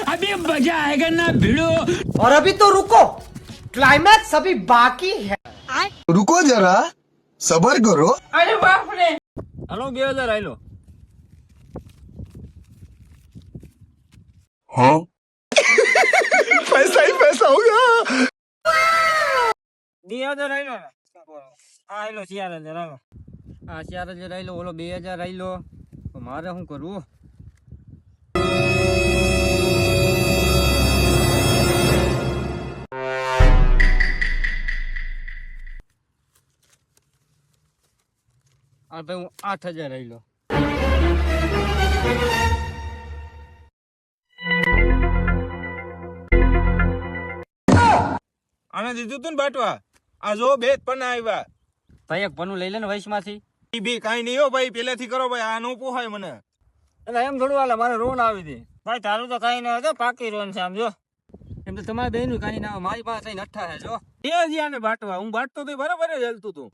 अभी मजा आएगा ना भिड़ो। और अभी तो रुको, क्लाइमैक्स अभी बाकी है। रुको जरा सबर करो। अरे बाप रे। हेलो 2000 आइलो। हाँ पैसा ही पैसा होगा। 2000 आइलो ને આ આइलो 4000 આલો આ 4000 આइलो ઓલો 2000 આइलो તો મારે શું કરવું આ ભાઈ હું 8000 આइलो આને દીધું તું ને બાટવા આ જો બે પણ આવ્યા ભાઈ એક પનું લઈ લે ને વૈશમાંથી ઈ બી કાઈ નહીં હો ભાઈ પહેલેથી કરો ભાઈ આ નો પોહાય મને એટલે એમ થોડું હાલે મારે રોન આવી હતી ભાઈ તારું તો કઈ ના હતો પાકી રોન છે આમ જો એમ તો તમારા બેનું કઈ ના મારી પાસે નઠ્ઠા છે જો એ જ આને બાટવા હું બાટતો તો બરાબર જ હલતું તું